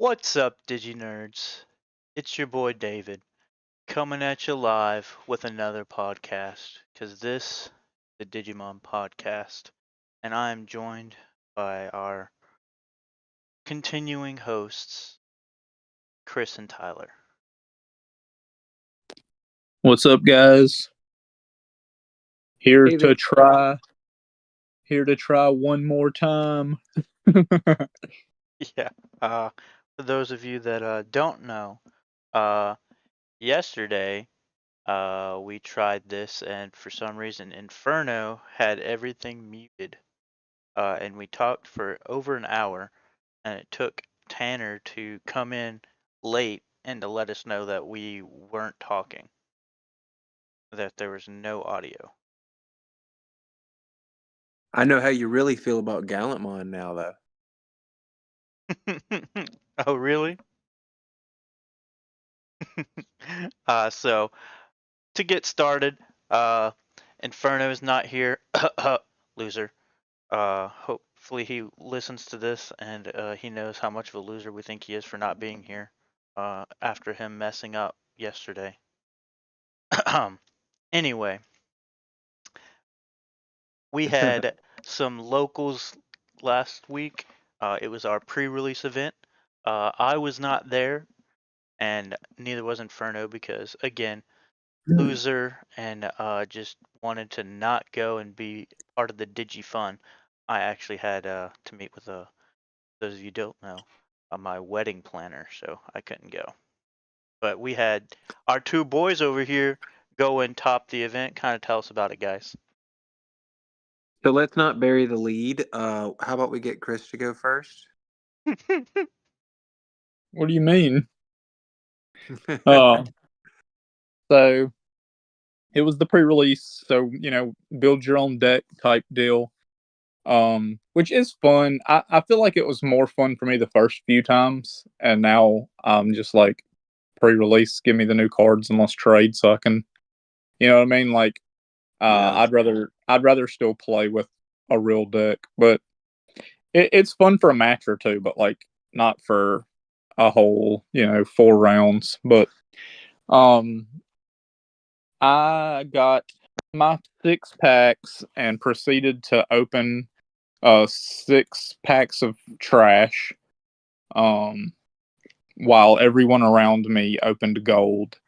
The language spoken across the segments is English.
What's up, DigiNerds? It's your boy David, coming at you live with another podcast, because this is the Digimon Podcast, and I am joined by our continuing hosts, Chris and Tyler. What's up, guys? Here Hey to there. try one more time. Yeah, for those of you that don't know, yesterday we tried this, and for some reason Inferno had everything muted, and we talked for over an hour. And it took Tanner to come in late and to let us know that we weren't talking, that there was no audio. I know how you really feel about Gallantmon now, though. Oh, really? So, to get started, Inferno is not here. Loser. Hopefully he listens to this and he knows how much of a loser we think he is for not being here after him messing up yesterday. Anyway, we had some locals last week. It was our pre-release event. I was not there, and neither was Inferno because, again, loser, and just wanted to not go and be part of the Digi Fun. I actually had to meet with those of you who don't know, my wedding planner, so I couldn't go. But we had our two boys over here go and top the event. Kind of tell us about it, guys. So let's not bury the lead. How about we get Chris to go first? What do you mean? So it was the pre-release, so build your own deck type deal. Which is fun. I feel like it was more fun for me the first few times, and now I'm just like pre-release, give me the new cards and let's trade so I can, you know what I mean? Like Yeah. I'd rather still play with a real deck, but it's fun for a match or two, but like not for a whole 4 rounds. But I got my 6 packs and proceeded to open 6 packs of trash, while everyone around me opened gold.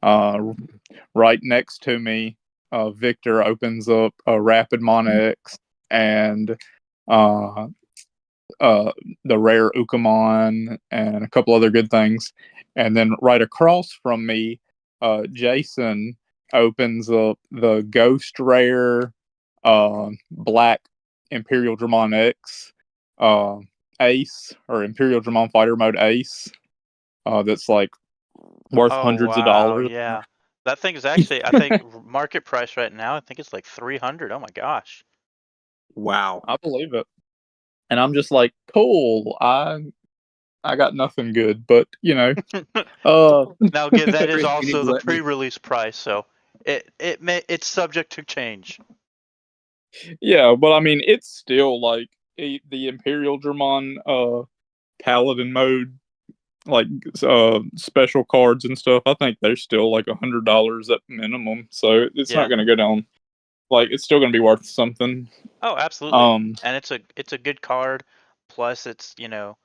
Right next to me, Victor opens up a Rapidmon X and the rare Ukamon and a couple other good things. And then right across from me, Jason opens up the Ghost Rare Black Imperial Dramon X Ace, or Imperial Dramon Fighter Mode Ace. That's like worth hundreds of dollars. Yeah. That thing is actually, I think, market price right now, I think it's like 300. Oh my gosh. Wow. I believe it. And I'm just like, cool. I got nothing good, but Now again, that is also the pre-release price, so it's subject to change. Yeah, but I mean, it's still like the Imperial Dramon Paladin mode, like special cards and stuff. I think they're still like $100 at minimum, so it's not going to go down. Like, it's still going to be worth something. Oh, absolutely. And it's a good card. Plus, it's a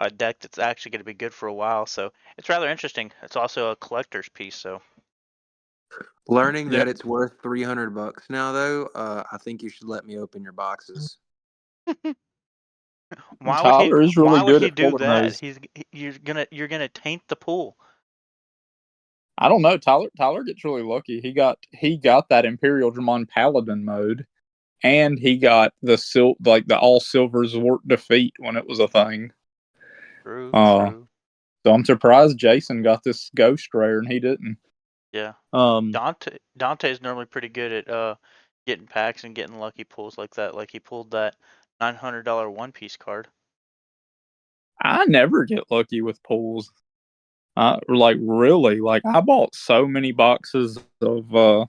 deck that's actually going to be good for a while. So it's rather interesting. It's also a collector's piece. So learning that it's worth $300 now, though, I think you should let me open your boxes. Tyler is really good at do that? You're gonna taint the pool. I don't know. Tyler gets really lucky. He got that Imperial Dramon Paladin mode, and he got the all silver Zwart defeat when it was a thing. True. So I'm surprised Jason got this Ghost Rare and he didn't. Yeah. Dante's normally pretty good at getting packs and getting lucky pulls like that. Like he pulled that $900 One Piece card. I never get lucky with pulls. Really, I bought so many boxes of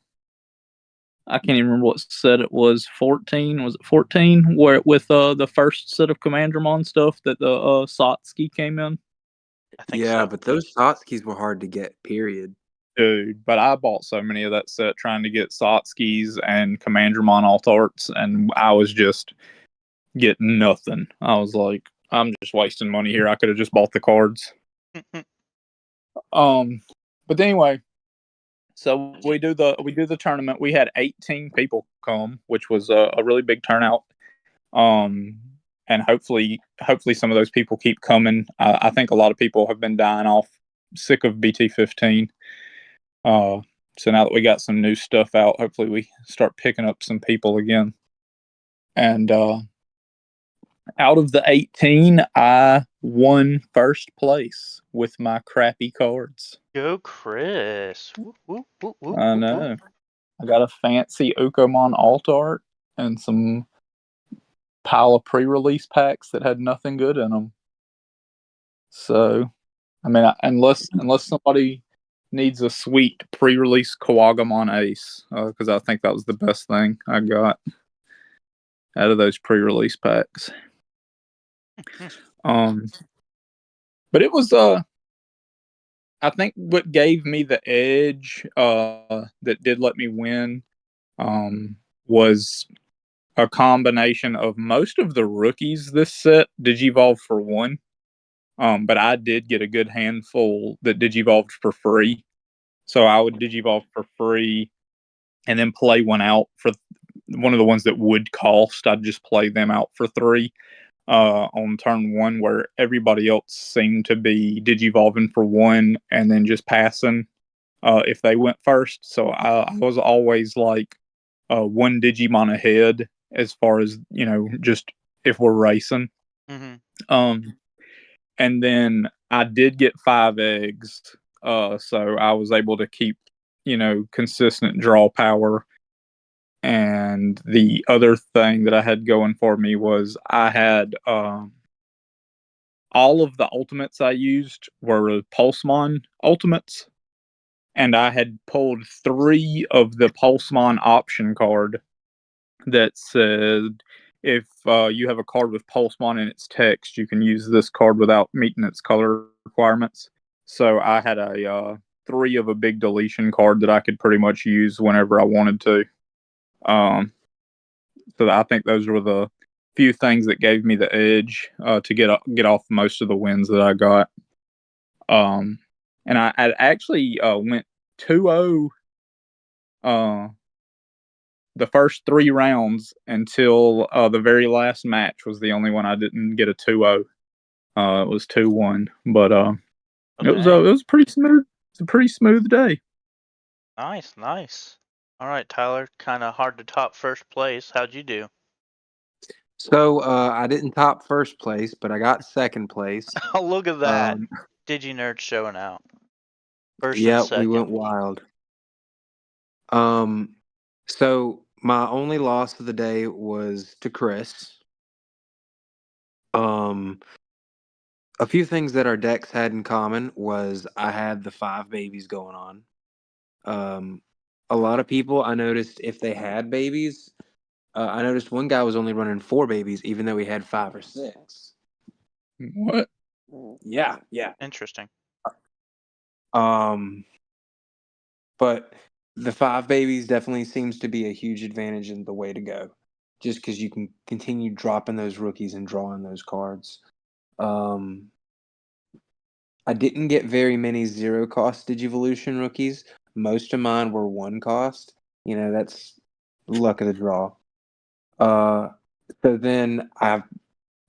I can't even remember what set it was. 14, was it 14? Where with the first set of Commandramon stuff that the Satsuki came in. I think Yeah, so. but those Satskis were hard to get, period. Dude, but I bought so many of that set trying to get Satskis and Commandramon alt arts, and I was just getting nothing. I was like, I'm just wasting money here. I could have just bought the cards. Um, but anyway, so we do the tournament. We had 18 people come, which was a really big turnout. Um, and hopefully some of those people keep coming. I think a lot of people have been dying off, sick of BT15. So now that we got some new stuff out, hopefully we start picking up some people again. And out of the 18, I won first place with my crappy cards. Go, Chris. Whoop, whoop, whoop, whoop, I whoop, know. whoop. I got a fancy Ukomon alt art and some pile of pre-release packs that had nothing good in them. So, I mean, unless somebody needs a sweet pre-release Kawagamon Ace, because I think that was the best thing I got out of those pre-release packs. But it was I think what gave me the edge that did let me win was a combination of most of the rookies this set Digivolved for one. But I did get a good handful that Digivolved for free. So I would Digivolve for free and then play one out for one of the ones that would cost. I'd just play them out for 3 on turn 1, where everybody else seemed to be Digivolving for 1 and then just passing if they went first. So I was always like 1 Digimon ahead as far as, just if we're racing. Mm-hmm. And then I did get 5 eggs. So I was able to keep, consistent draw power. And the other thing that I had going for me was I had all of the ultimates I used were Pulsemon ultimates. And I had pulled 3 of the Pulsemon option card that said if you have a card with Pulsemon in its text, you can use this card without meeting its color requirements. So I had a 3 of a big deletion card that I could pretty much use whenever I wanted to. So I think those were the few things that gave me the edge to get off most of the wins that I got. And I actually went 2-0 the first 3 rounds until the very last match was the only one I didn't get a 2-0. It was 2-1, but it was pretty smooth. It's a pretty smooth day. Nice, nice. All right, Tyler. Kind of hard to top first place. How'd you do? So I didn't top first place, but I got second place. Oh, look at that. DigiNerds showing out. First and Yeah, we second. went wild. So my only loss of the day was to Chris. A few things that our decks had in common was I had the 5 babies going on. A lot of people I noticed if they had babies, I noticed one guy was only running 4 babies, even though he had 5 or 6. What? Yeah. Interesting. But the 5 babies definitely seems to be a huge advantage and the way to go, just because you can continue dropping those rookies and drawing those cards. I didn't get very many 0 cost Digivolution rookies. Most of mine were 1 cost. That's luck of the draw. So then I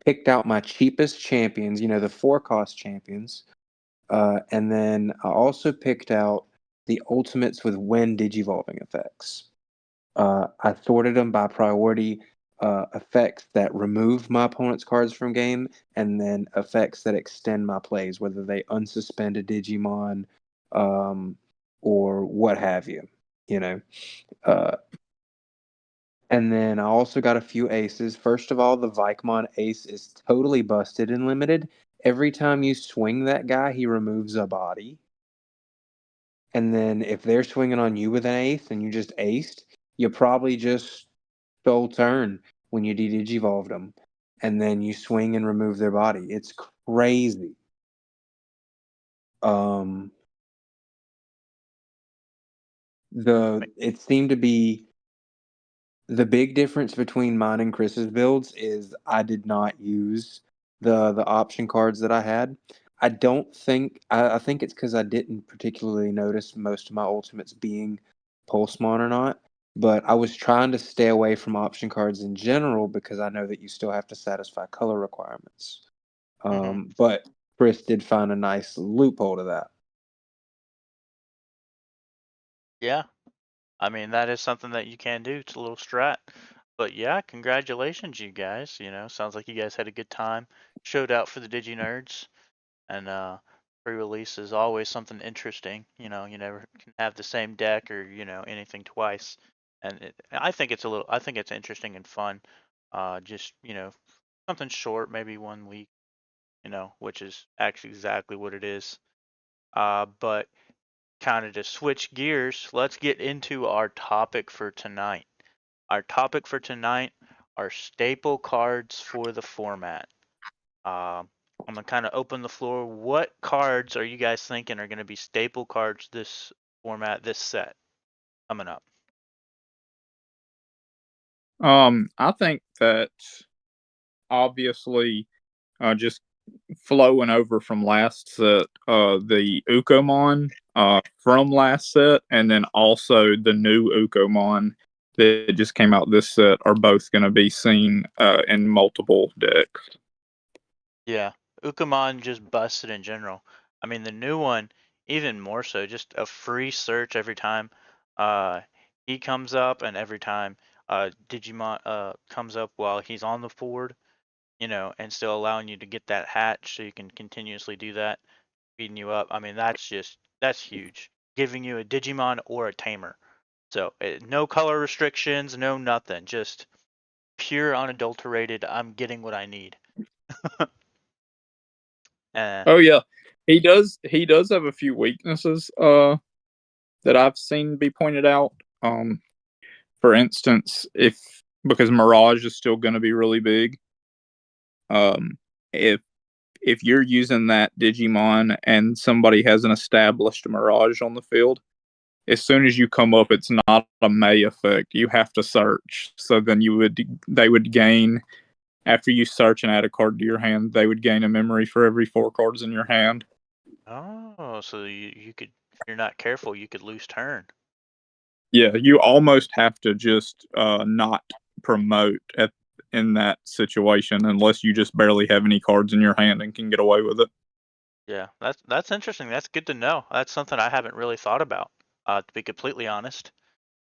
picked out my cheapest champions, the 4 cost champions. And then I also picked out the ultimates with when digivolving effects. I sorted them by priority effects that remove my opponent's cards from game, and then effects that extend my plays, whether they unsuspend a Digimon or what have you. And then I also got a few aces. First of all, the Vikemon ace is totally busted and limited. Every time you swing that guy, he removes a body. And then if they're swinging on you with an ace and you just aced, you probably just stole turn when you de-digivolved them. And then you swing and remove their body. It's crazy. Um, it seemed to be the big difference between mine and Chris's builds is I did not use the option cards that I had. I don't think I think it's because I didn't particularly notice most of my ultimates being Pulsemon or not. But I was trying to stay away from option cards in general because I know that you still have to satisfy color requirements. But Chris did find a nice loophole to that. Yeah, I mean that is something that you can do. It's a little strat, but yeah, congratulations, you guys. Sounds like you guys had a good time. Showed out for the DigiNerds, and pre-release is always something interesting. You never can have the same deck or anything twice, and I think it's interesting and fun. Just something short, maybe 1 week. Which is actually exactly what it is. But kind of to switch gears, let's get into our topic for tonight. Our topic for tonight are staple cards for the format. I'm gonna kind of open the floor. What cards are you guys thinking are gonna be staple cards this format, this set coming up? I think that obviously, just flowing over from last set, the Ukomon from last set, and then also the new Ukomon that just came out this set are both going to be seen in multiple decks. Yeah, Ukamon just busted in general. I mean, the new one, even more so, just a free search every time uh, he comes up, and every time Digimon comes up while he's on the board, and still allowing you to get that hatch so you can continuously do that, speeding you up. I mean, that's huge. Giving you a Digimon or a Tamer. So no color restrictions, no nothing, just pure unadulterated. I'm getting what I need. Oh yeah, he does have a few weaknesses that I've seen be pointed out. For instance, if because Mirage is still going to be really big, if you're using that Digimon and somebody has an established Mirage on the field, as soon as you come up, it's not a May effect. You have to search. So then they would gain, after you search and add a card to your hand, they would gain a memory for every 4 cards in your hand. Oh, so you could, if you're not careful, you could lose turn. Yeah, you almost have to just not promote in that situation unless you just barely have any cards in your hand and can get away with it. Yeah, that's interesting. That's good to know. That's something I haven't really thought about, to be completely honest.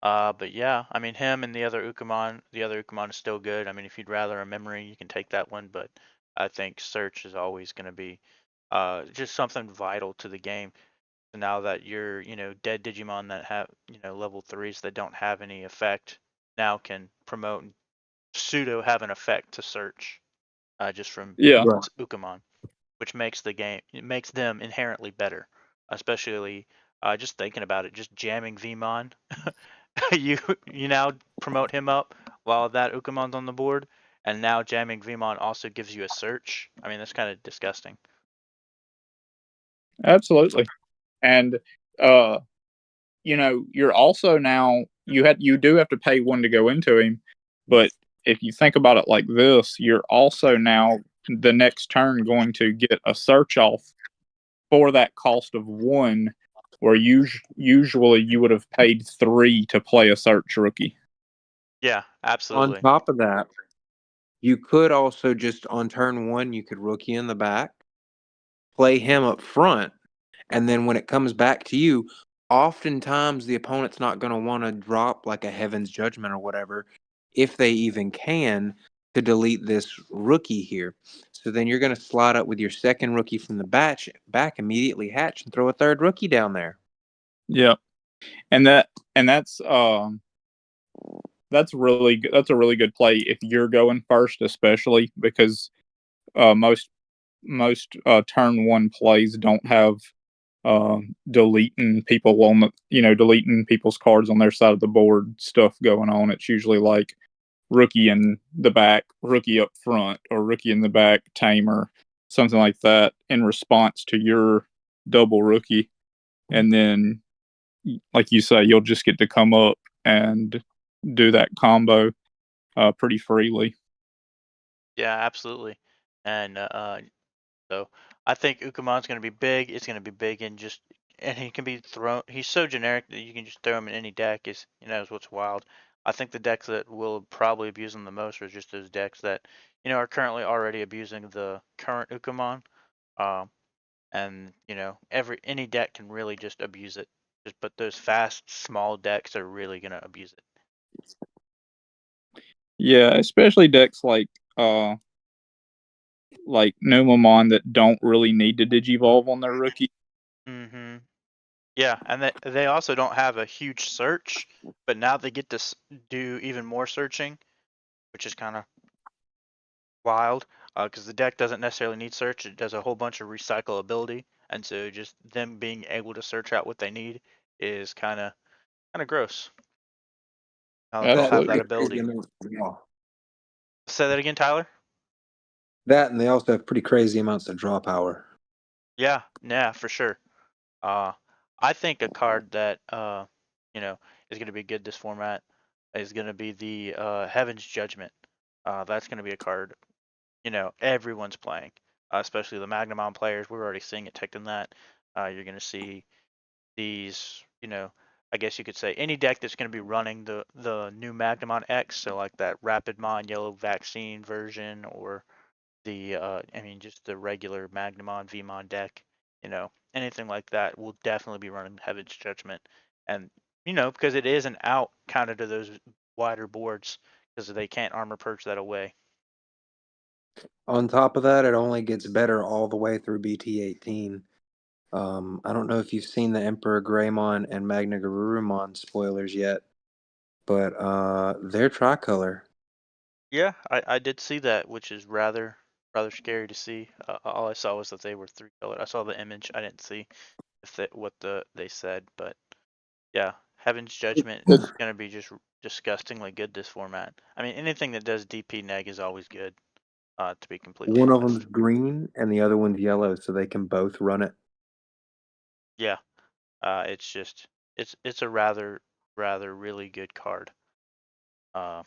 But yeah, I mean him and the other Ukamon is still good. I mean, if you'd rather a memory, you can take that one, but I think search is always going to be just something vital to the game. So now that you're, dead Digimon that have, level 3s that don't have any effect now can promote and pseudo have an effect to search, just from Yeah. Right. Ukamon, which makes it makes them inherently better, especially just thinking about it, just jamming Vmon. you you now promote him up while that Ukamon's on the board, and now jamming Vmon also gives you a search. I mean, that's kind of disgusting. Absolutely. And uh you're also now you do have to pay one to go into him, but if you think about it like this, you're also now the next turn going to get a search off for that cost of 1, where usually you would have paid 3 to play a search rookie. Yeah, On absolutely. top of that, you could also just on turn 1, you could rookie in the back, play him up front, and then when it comes back to you, oftentimes the opponent's not going to want to drop like a Heaven's Judgment or whatever, if they even can, to delete this rookie here. So then you're going to slide up with your second rookie from the back, immediately hatch, and throw a third rookie down there. Yeah. And that's a really good play if you're going first, especially because most turn 1 plays don't have deleting people on deleting people's cards on their side of the board stuff going on. It's usually like rookie in the back, rookie up front, or rookie in the back, tamer, something like that, in response to your double rookie, and then, like you say, you'll just get to come up and do that combo pretty freely. Yeah, absolutely. And so I think Ukumon's going to be big. It's going to be big and he can be thrown. He's so generic that you can just throw him in any deck. Is what's wild. I think the decks that will probably abuse him the most are just those decks that are currently already abusing the current Ukumon. Um, and any deck can really just abuse it. But those fast small decks are really going to abuse it. Yeah, especially decks like Numamon that don't really need to Digivolve on their rookie. Mm-hmm. Yeah, and they also don't have a huge search, but now they get to do even more searching, which is kind of wild. Because the deck doesn't necessarily need search; it does a whole bunch of recyclability, and so just them being able to search out what they need is kind of gross. Now that they'll have that Absolutely. ability. Say that again, Tyler. That, and they also have pretty crazy amounts of draw power. Yeah, for sure. I think a card that is going to be good this format is going to be the Heaven's Judgment. That's going to be a card everyone's playing, especially the Magnamon players. We're already seeing it ticked in that. You're going to see these, I guess you could say any deck that's going to be running the new Magnamon X, so like that Rapidmon Yellow Vaccine version, or just the regular Magnamon Vmon deck, anything like that will definitely be running Heaven's Judgment. And, because it is an out kind of to those wider boards, because they can't armor purge that away. On top of that, it only gets better all the way through BT18. I don't know if you've seen the Emperor Greymon and Magna Garurumon spoilers yet, but they're tricolor. Yeah, I did see that, which is rather scary to see. All I saw was that they were 3-colored. I saw the image. I didn't see what they said, but yeah, Heaven's Judgment is gonna be just disgustingly good this format. I mean, anything that does DP neg is always good. To be completely One of honest. them's green and the other one's yellow, so they can both run it. Yeah, it's just it's a rather really good card. Let's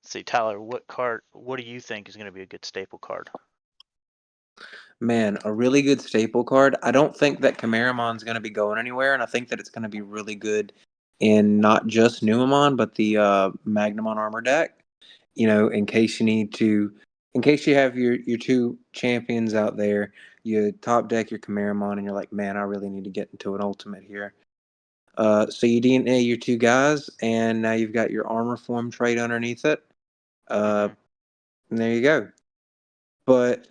see, Tyler, what do you think is gonna be a good staple card? Man, a really good staple card. I don't think that Chimeramon's going to be going anywhere, and I think that it's going to be really good in not just Numamon, but the Magnamon armor deck. In case in case you have your two champions out there, you top deck your Chimeramon, and you're like, man, I really need to get into an ultimate here. So you DNA your two guys, and now you've got your armor form trait underneath it. Mm-hmm. And there you go. But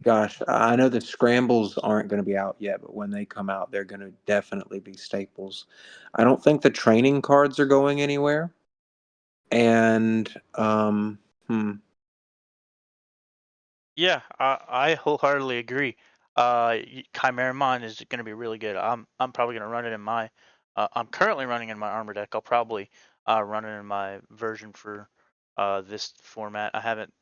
gosh, I know the scrambles aren't going to be out yet, but when they come out, they're going to definitely be staples. I don't think the training cards are going anywhere. And Yeah, I wholeheartedly agree. Chimeramon is going to be really good. I'm probably going to run it in my. I'm currently running in my armor deck. I'll probably run it in my version for this format. I haven't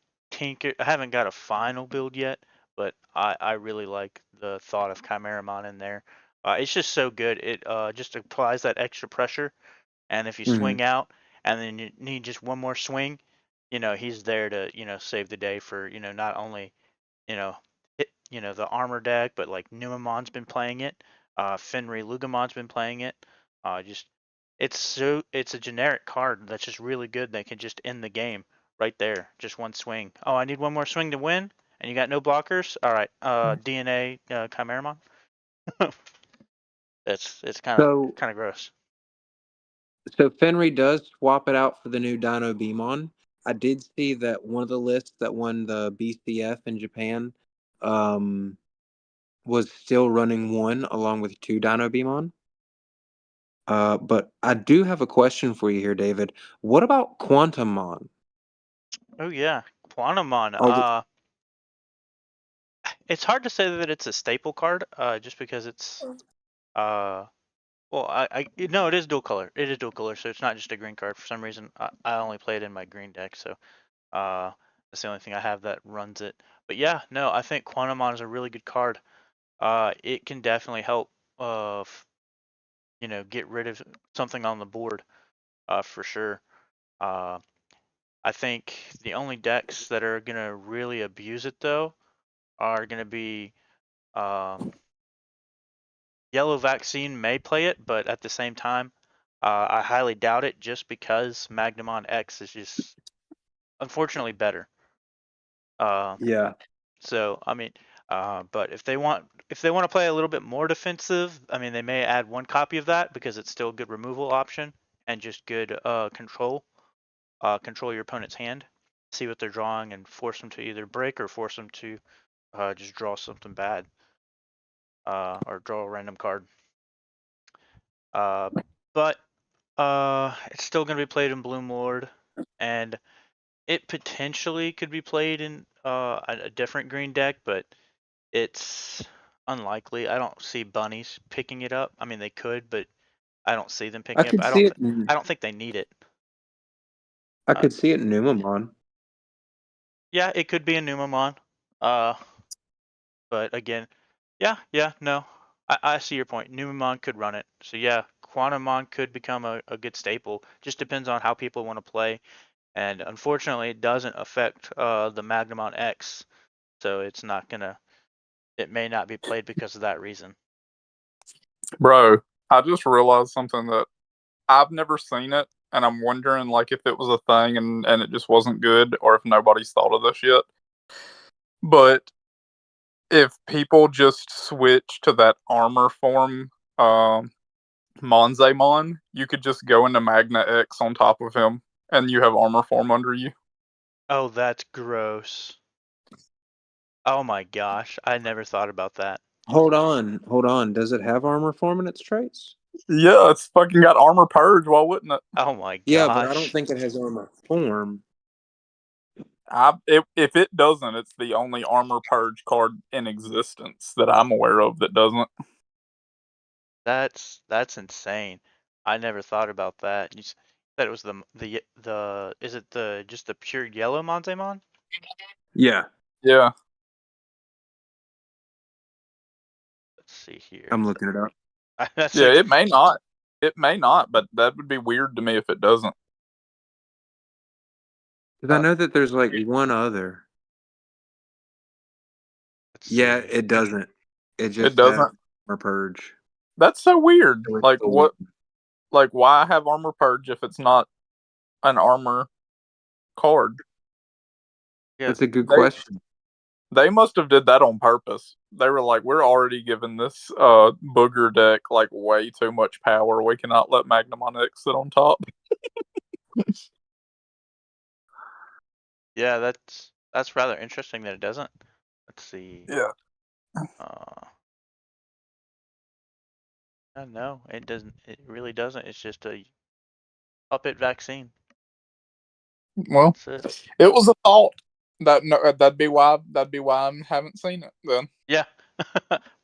got a final build yet, but I really like the thought of Chimeramon in there. It's just so good. It just applies that extra pressure, and if you mhm. swing out and then you need just one more swing, he's there to save the day for not only you know, the armor deck, but like Numamon's been playing it. Fenry Lugamon's been playing it. Just it's a generic card that's just really good. That can just end the game right there, just one swing. Oh, I need one more swing to win, and you got no blockers. All right, DNA Chimeramon. It's So kind of gross. so Fenry does swap it out for the new Dino Beamon. I did see that one of the lists that won the BCF in Japan um, was still running one along with two Dino Beamon. But I do have a question for you here, David. What about Quantumon? Oh yeah, Quantumon. Are we, It's hard to say that it's a staple card, just because it's uh well, no, it is dual color. It is dual color, so it's not just a green card. For some reason, I only play it in my green deck, so that's the only thing I have that runs it. But yeah, no, I think Quantumon is a really good card. It can definitely help, get rid of something on the board, for sure. Uh, I think the only decks that are gonna really abuse it though are gonna be Yellow Vaccine may play it, but at the same time, I highly doubt it just because Magnamon X is just unfortunately better. Uh, Yeah. so I mean, but if they want to play a little bit more defensive, I mean they may add one copy of that because it's still a good removal option and just good control. Control your opponent's hand, see what they're drawing, and force them to either break or force them to just draw something bad, or draw a random card. Uh, but it's still going to be played in Bloom Lord, and it potentially could be played in a different green deck, but it's unlikely. I don't see bunnies picking it up. I mean, they could, but I don't see them I picking it up. could see it. I don't think they need it. I Uh, could see it in Numamon. yeah, it could be a Numamon. Uh, but again, yeah, no. I see your point. Numamon could run it. So yeah, Quantumon could become a good staple. Just depends on how people want to play. And unfortunately, it doesn't affect the Magnamon X, so it may not be played because of that reason. Bro, I just realized something that I've never seen it, and I'm wondering like if it was a thing and it just wasn't good, or if nobody's thought of this yet. But if people just switch to that armor form, Monzaemon, you could just go into Magna X on top of him, and you have armor form under you. Oh, that's gross. Oh my gosh, I never thought about that. Hold on. Does it have armor form in its traits? Yeah, it's fucking got armor purge. Why wouldn't it? Oh my Yeah, but I don't gosh. think it has armor form. If it doesn't, it's the only armor purge card in existence that I'm aware of that doesn't. That's insane. I never thought about that. You said it was the is it the just the pure yellow Monzaemon? Yeah, Yeah, Let's see here. I'm looking it up. That's yeah. like It may not. It may not, but that would be weird to me if it doesn't. Because I know that there's like one other. let's Yeah, see. it doesn't. It It just has doesn't. armor purge. That's so weird. So it's Like the one. what? Like why have armor purge if it's not an armor card? Yeah, That's a good They question. they must have did that on purpose. They were like, we're already giving this booger deck like way too much power. We cannot let Magnamon X sit on top. yeah, that's rather interesting that it doesn't. Let's see. Yeah. Uh, no, it doesn't. It really doesn't. It's just a puppet vaccine. Well, That's it. it was a thought. That'd be why I haven't seen it then. Yeah,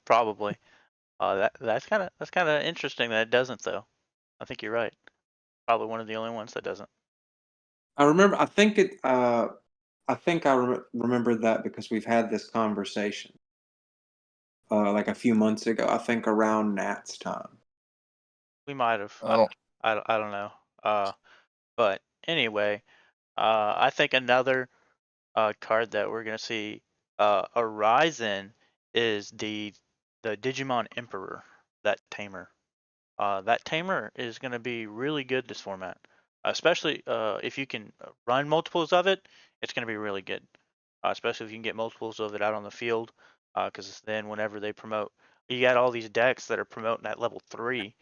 probably. That's kind of interesting that it doesn't though. I think you're right. Probably one of the only ones that doesn't. I remember. I think it. I think remember that because we've had this conversation like a few months ago. I think around Nat's time. We might have. I don't. I don't know. But anyway, I think another card that we're gonna see a rise in is the Digimon Emperor, that tamer. That tamer is gonna be really good this format, especially if you can run multiples of it. It's gonna be really good, especially if you can get multiples of it out on the field. Because then whenever they promote, you got all these decks that are promoting at level 3,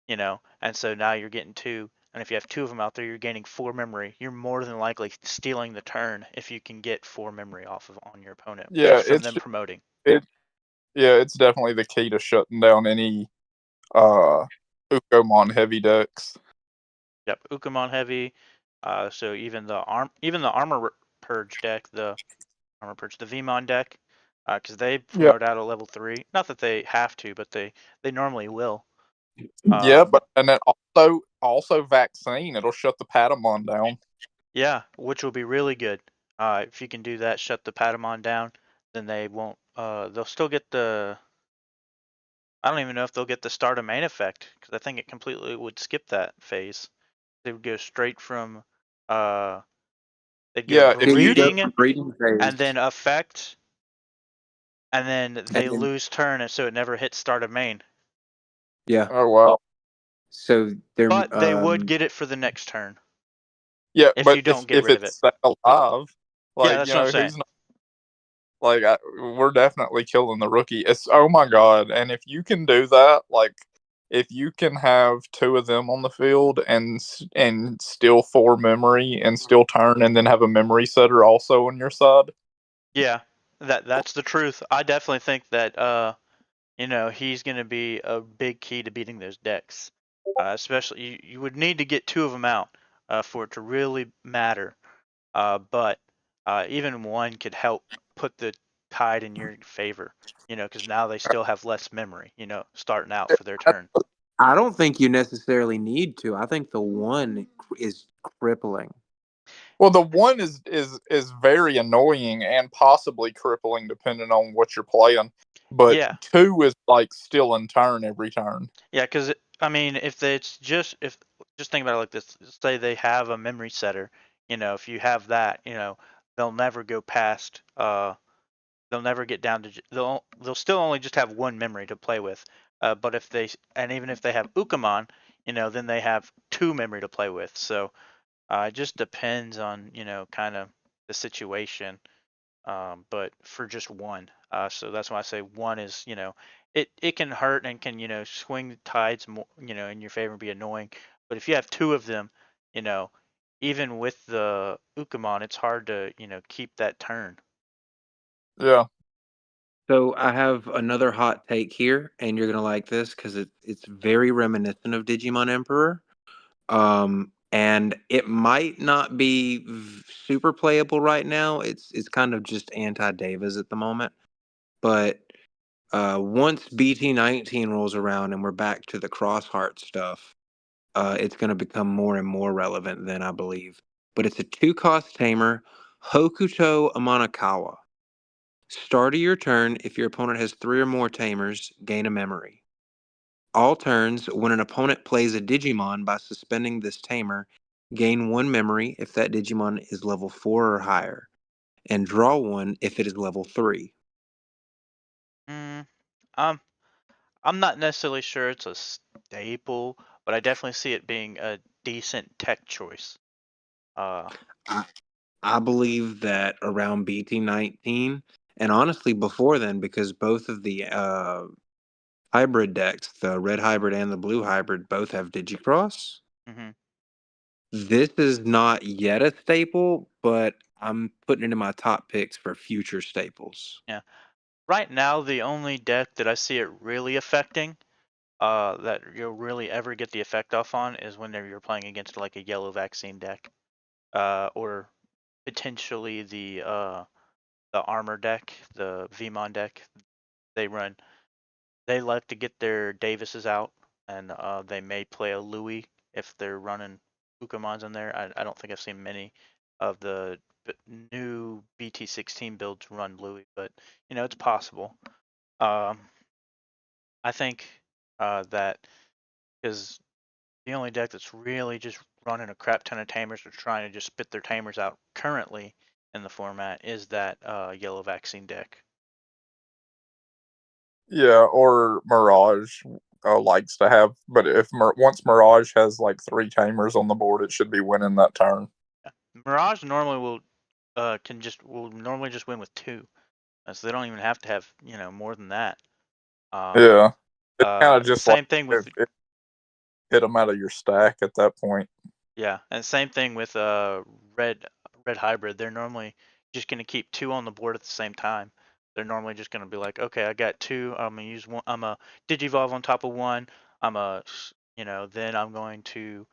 and so now you're getting two, and if you have two of them out there, you're gaining 4 memory. You're more than likely stealing the turn if you can get 4 memory off of on your opponent Yeah, just from them promoting. it. Yeah, it's definitely the key to shutting down any uh Ukomon heavy decks. Yep, Ukamon heavy. So even the armor purge deck, the Vmon deck, because they Yeah, promote out at level 3. Not that they have to, but they normally will. yeah, but and then also vaccine. It'll shut the Patamon down. Yeah, which will be really good. If you can do that, shut the Patamon down, then they won't. They'll still get the. I don't even know if they'll get the start of main effect because I think it completely would skip that phase. They would go straight from. Uh, they'd go Yeah, if Yeah, you you go breeding from breeding and phase, then effect, and then and they then lose turn, and so it never hits start of main. yeah. oh wow. So they're But they would get it for the next turn Yeah, if but you don't get if rid of it. it's alive, Yeah, like that's what I'm saying. who's not like we're definitely killing the rookie. It's oh my god, and if you can do that, like if you can have two of them on the field and steal four memory and still turn and then have a memory setter also on your side. Yeah, that's the truth. I definitely think that he's going to be a big key to beating those decks. Especially you would need to get two of them out for it to really matter. But even one could help put the tide in your favor. Because now they still have less memory. Starting out for their turn. I don't think you necessarily need to. I think the one is crippling. Well, the one is very annoying and possibly crippling depending on what you're playing. But Yeah, two is like still in turn every turn. yeah. Because I mean, if just think about it like this. Say they have a memory setter. If you have that, they'll never go past. They'll never get down to. They'll still only just have one memory to play with. But even if they have Ukamon, then they have two memory to play with. So it just depends on kind of the situation. But for just one. So that's why I say one is, it can hurt and can, swing the tides more, in your favor and be annoying. But if you have two of them, you know, even with the Ukamon, it's hard to, keep that turn. Yeah. So I have another hot take here, and you're gonna like this because it's very reminiscent of Digimon Emperor. And it might not be super playable right now. It's kind of just anti-Devas at the moment. But once BT19 rolls around and we're back to the crossheart stuff, it's going to become more and more relevant then, I believe. But it's a 2-cost tamer, Hokuto Amanakawa. Start of your turn, if your opponent has 3 or more tamers, gain a memory. All turns, when an opponent plays a Digimon by suspending this tamer, gain 1 memory if that Digimon is level 4 or higher, and draw 1 if it is level 3. Mm, um, I'm not necessarily sure it's a staple, but I definitely see it being a decent tech choice. Uh, I, I believe that around BT19, and honestly before then, because both of the hybrid decks, the red hybrid and the blue hybrid, both have Digicross. mhm. This is not yet a staple, but I'm putting it in my top picks for future staples. Yeah. Right now, the only deck that I see it really affecting, that you'll really ever get the effect off on is whenever you're playing against like a yellow vaccine deck, or potentially the armor deck, the Vmon deck. They run. They like to get their Davises out, and they may play a Louis if they're running Ukamons in there. I don't think I've seen many of the new BT16 builds run Louis, but it's possible. Um, I think that because the only deck that's really just running a crap ton of tamers or trying to just spit their tamers out currently in the format is that yellow vaccine deck. Yeah, or Mirage likes to have, but if once Mirage has like three tamers on the board, it should be winning that turn. Mirage normally will normally just win with two, so they don't even have to have more than that. Um, Yeah, it's kind of just like Same thing with if hit them out of your stack at that point. yeah, and same thing with red red hybrid. They're normally just gonna keep two on the board at the same time. They're normally just gonna be like, okay, I got two. I'm gonna use one. I'm a digivolve on top of one. Then I'm going to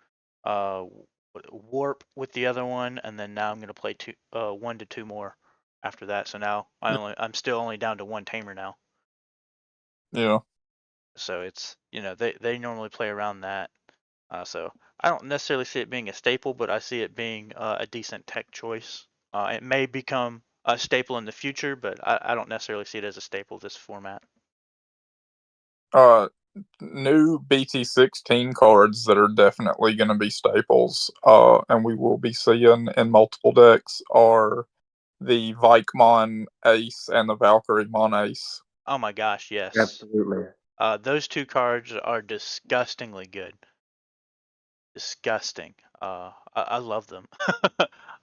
uh warp with the other one, and then now I'm gonna play 1 to 2 more after that. So now I'm still only down to one tamer now. Yeah, So it's they normally play around that. So I don't necessarily see it being a staple, but I see it being a decent tech choice. It may become a staple in the future, but I don't necessarily see it as a staple this format. New BT16 cards that are definitely going to be staples, and we will be seeing in multiple decks are the Vikemon Ace and the Valkyremon Ace. Oh my gosh, yes. Absolutely. Those two cards are disgustingly good. Disgusting. I love them.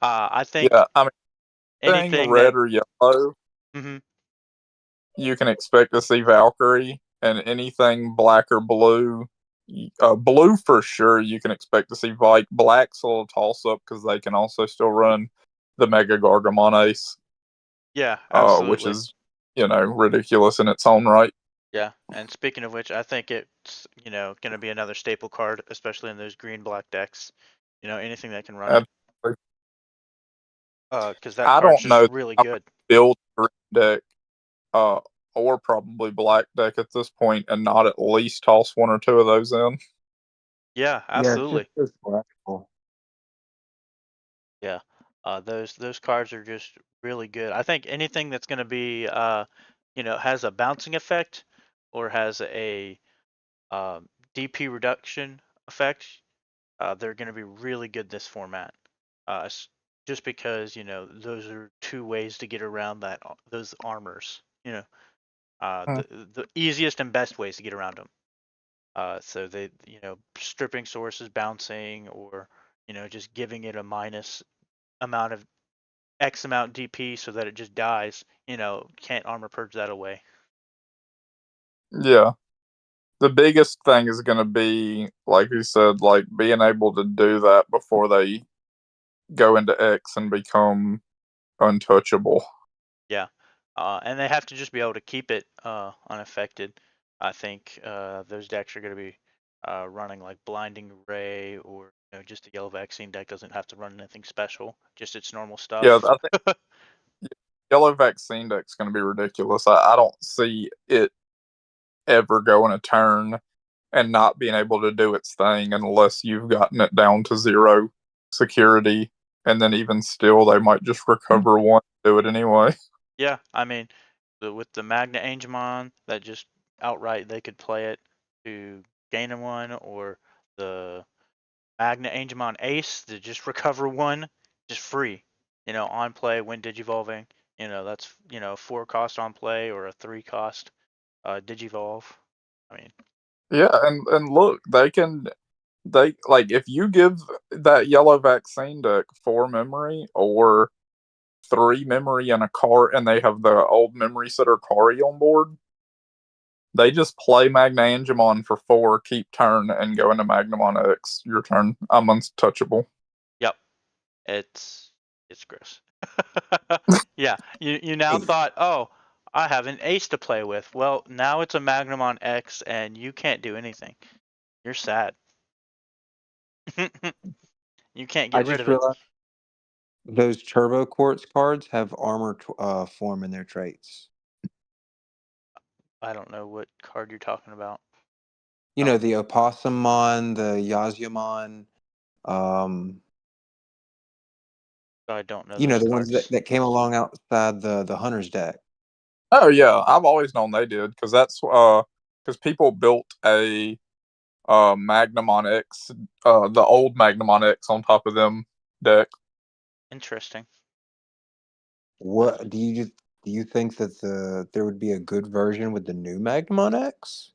I think Yeah, I mean, anything red that. or yellow, Mhm. you can expect to see Valkyrie, and anything black or blue, blue for sure, you can expect to see Vike. Black's a little toss up because they can also still run the Mega Gargamon Ace, Yeah, which absolutely. is ridiculous in its own right. Yeah, and speaking of which, I think it's going to be another staple card, especially in those green-black decks. Anything that can run it. Absolutely. Because that I card's don't just know. really I would good. build a green deck, uh, or probably black deck at this point, and not at least toss one or two of those in. Yeah, Yeah, it's absolutely. just so flexible. Yeah, those cards are just really good. I think anything that's going to be has a bouncing effect or has a DP reduction effect, they're going to be really good this format. Just because those are two ways to get around those armors. Hmm. The easiest and best ways to get around them. So they stripping sources, bouncing, or just giving it a minus amount of X amount DP so that it just dies. Can't armor purge that away. Yeah. The biggest thing is going to be, like you said, like being able to do that before they go into X and become untouchable. Yeah, and they have to just be able to keep it unaffected. I think those decks are going to be running like Blinding Ray, or just a yellow vaccine deck doesn't have to run anything special, just its normal Yeah, stuff. I think yellow vaccine deck's going to be ridiculous. I don't see it ever going a turn and not being able to do its thing unless you've gotten it down to zero security. And then even still, they might just recover one and do it anyway. Yeah, I mean, with the Magna Angemon, that just outright they could play it to gain a one, or the Magna Angemon Ace to just recover one, just free. On play when digivolving. That's 4 cost on play or a 3 cost digivolve. I mean, Yeah, and look, they like if you give that yellow vaccine deck 4 memory or 3 memory and a car, and they have the old memory setter Kari on board, they just play Magna Angemon for 4, keep turn, and go into Magnamon X. Your turn. I'm untouchable. yep, it's gross. Yeah, you now Hey, thought, oh, I have an ace to play with. Well, now it's a Magnum on X, and you can't do anything. You're sad. You can't I get rid just of it. realized those Turbo Quartz cards have armor form in their traits. I don't know what card you're talking about. You know, the Opossumon, the Yazumon, um, I don't know you know, those the ones cards. that came along outside the Hunter's deck. Oh yeah, I've always known they did because that's because people built a Magnamon X, the old Magnamon X on top of them deck. Interesting. What do you think that there would be a good version with the new Magnemon X?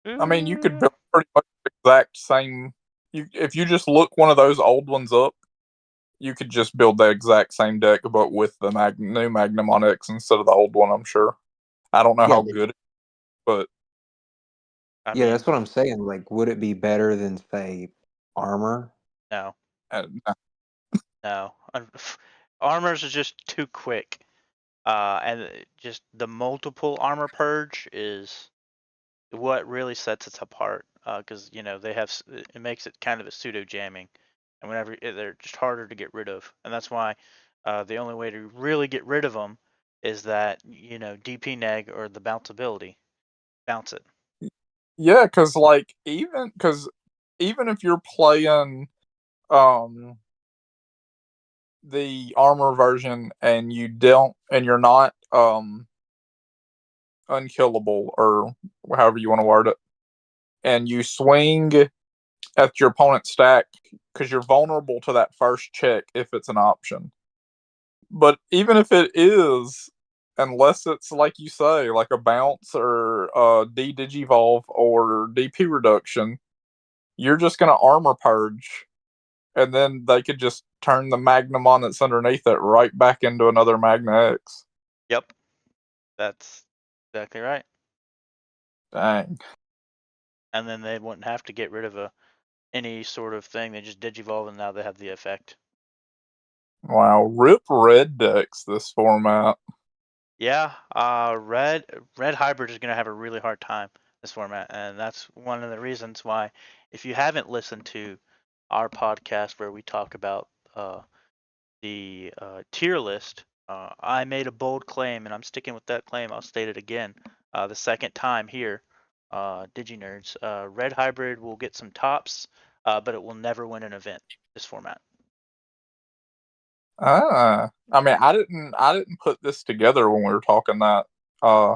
I mean, you could Uh, build pretty much the exact same. If you just look one of those old ones up, you could just build the exact same deck, but with the new Magnamon X instead of the old one. I'm sure. I don't know Yeah, how good, but I yeah, mean, that's what I'm saying. Like, would it be better than say Armor? no, uh, no. Armors are just too quick. And just the multiple armor purge is what really sets it apart. Because they have it makes it kind of a pseudo jamming, and whenever they're just harder to get rid of, and that's why the only way to really get rid of them is that DP neg or the bounce ability, bounce it. yeah, because even if you're playing um the armor version and you're not unkillable, or however you want to word it, and you swing at your opponent's stack, because you're vulnerable to that first check if it's an option. But even if it is, unless it's like you say, like a bounce or digivolve or DP reduction, you're just gonna armor purge, and then they could just turn the Magnamon that's underneath it right back into another Magna X. Yep, that's exactly right. Dang. And then they wouldn't have to get rid of any sort of thing. They just digivolve, and now they have the effect. Wow, rip red decks this format. Yeah, red hybrid is gonna have a really hard time this format, and that's one of the reasons why. If you haven't listened to our podcast where we talk about the tier list, I made a bold claim, and I'm sticking with that claim. I'll state it again, the second time here, DigiNerds. Red hybrid will get some tops, but it will never win an event this format. I mean, I didn't put this together when we were talking that. Uh,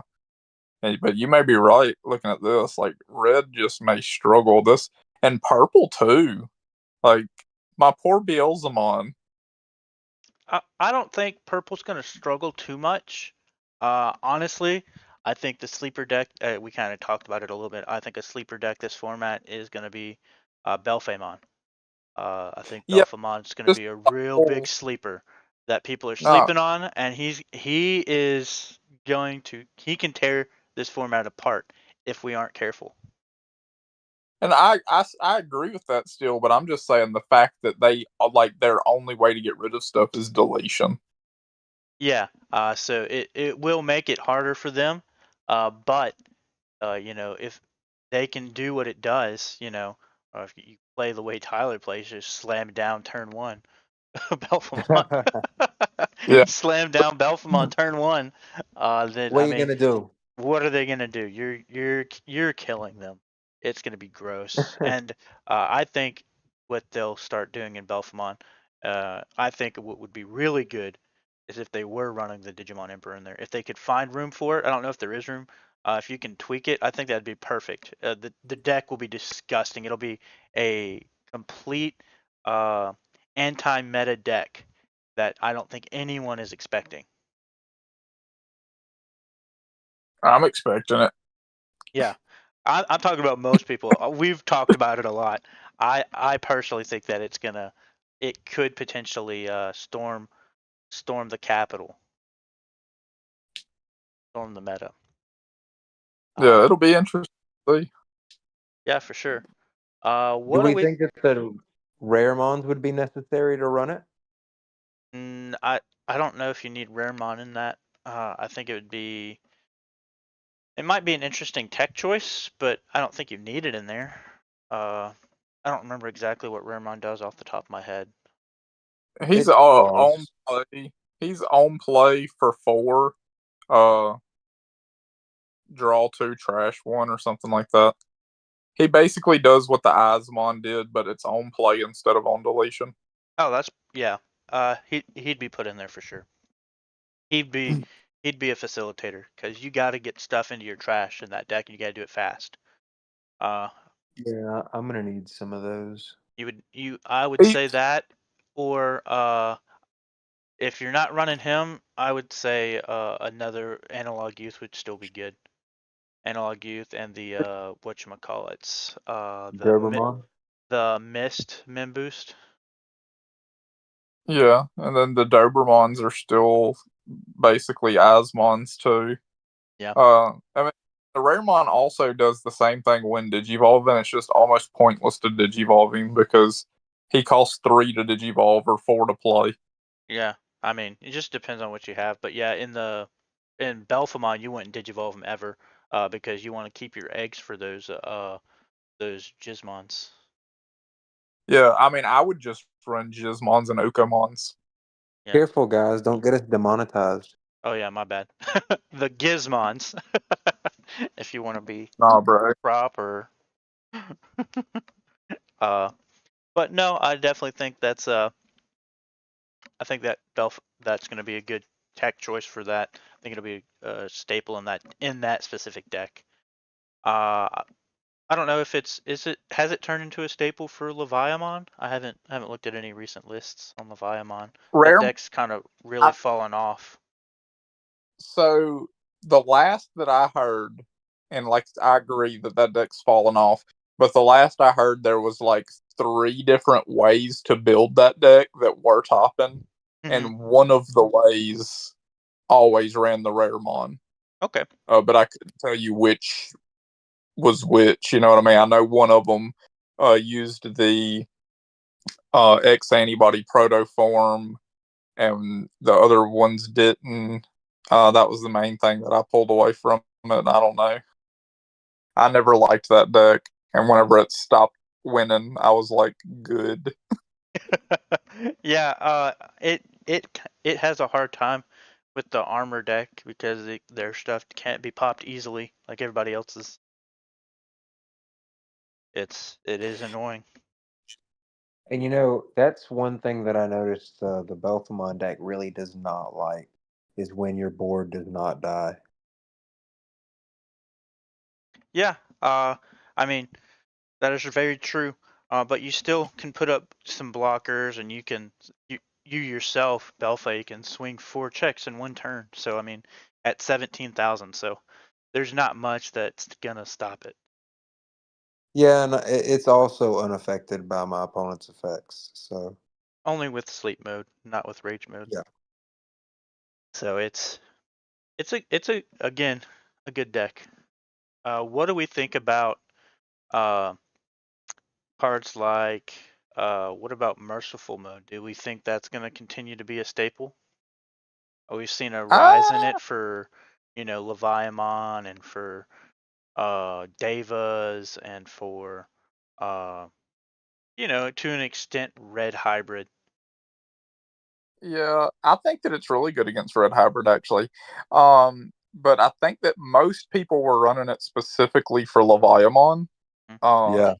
but you may be right. Looking at this, like red just may struggle this, and purple too. Like my poor Beelzemon. I don't think purple's going to struggle too much. Honestly, I think the sleeper deck, we kind of talked about it a little bit. I think a sleeper deck this format is going to be Belphemon. I think Yeah, Belphemon's going to just be a real big sleeper that people are no. sleeping on, and he can tear this format apart if we aren't careful. And I agree with that still, but I'm just saying the fact that they like their only way to get rid of stuff is deletion. Yeah, so it will make it harder for them, but if they can do what it does, or if you play the way Tyler plays, just slam down turn one, Belfamon, Yeah, slam down Belfamon turn one, then What I are you mean, gonna do? what are they gonna do? You're killing them. It's gonna be gross, and I think what they'll start doing in Belfamon, I think what would be really good is if they were running the Digimon Emperor in there. If they could find room for it, I don't know if there is room. If you can tweak it, I think that'd be perfect. The deck will be disgusting. It'll be a complete uh, anti-meta deck that I don't think anyone is expecting. I'm expecting it. Yeah, I'm talking about most people. We've talked about it a lot. I personally think that it could potentially storm the capital, storm the meta. Yeah, Uh, it'll be interesting to see. yeah, for sure. Do What are we we? think that the rare mons would be necessary to run it? I don't know if you need Raremon in that. I think it might be an interesting tech choice, but I don't think you need it in there. I don't remember exactly what Raremon does off the top of my head. He's It on draws. play. He's on play for 4. Uh, draw 2, trash 1, or something like that. He basically does what the Asmon did, but it's on play instead of on deletion. Oh, that's yeah. He'd be put in there for sure. He'd be he'd be a facilitator because you got to get stuff into your trash in that deck, and you got to do it fast. Uh, Yeah, I'm gonna need some of those. I would He, say that, or if you're not running him, I would say another analog youth would still be good. Analog youth and the whatchamacallits, Doberman. the mist mim boost. yeah, and then the Dobermons are still basically Asmons too. Yeah. I mean, the Raremon also does the same thing when Digivolve, and it's just almost pointless to Digivolve him because he costs 3 to Digivolve or 4 to play. Yeah, I mean, it just depends on what you have. But yeah, in Belphemon, you wouldn't digivolve them ever, because you want to keep your eggs for those Gizmons. Yeah, I mean, I would just run Gizmons and Ukomons. Yeah. Careful, guys! Don't get us demonetized. Oh yeah, my bad. The Gizmons, if you want to be Nah, bro. proper. uh, but no, I definitely think I think that's going to be a good tech choice for that. I think it'll be a staple in that specific deck. I don't know if has it turned into a staple for Leviamon? I haven't looked at any recent lists on Leviamon. That Rare. deck's kind of really I, fallen off. so the last that I heard, and like I agree that that deck's fallen off, but the last I heard there was like 3 different ways to build that deck that were topping, Hmm. and one of the ways always ran the Raremon. Okay. But I couldn't tell you which was which. You know what I mean? I know one of them used the X antibody protoform, and the other ones didn't. That was the main thing that I pulled away from it. I don't know. I never liked that deck, and whenever it stopped winning, I was like, good. Yeah, it has a hard time with the armor deck because their stuff can't be popped easily like everybody else's. It is annoying. And that's one thing that I noticed the Belthamon deck really does not like is when your board does not die. Yeah, I mean that is very true. But you still can put up some blockers, and you yourself, Belfa, you can swing 4 checks in one turn. So I mean, at 17,000, so there's not much that's gonna stop it. Yeah, and it's also unaffected by my opponent's effects. So Only with sleep mode, not with rage mode. yeah. So it's again a good deck. What do we think about uh, cards like what about merciful mode? Do we think that's going to continue to be a staple? We've seen a rise in Ah, it for Leviamon and for Devas and for uh, to an extent Red Hybrid. yeah, I think that it's really good against Red Hybrid actually. But I think that most people were running it specifically for Leviamon. Mhm. Uh, Yeah.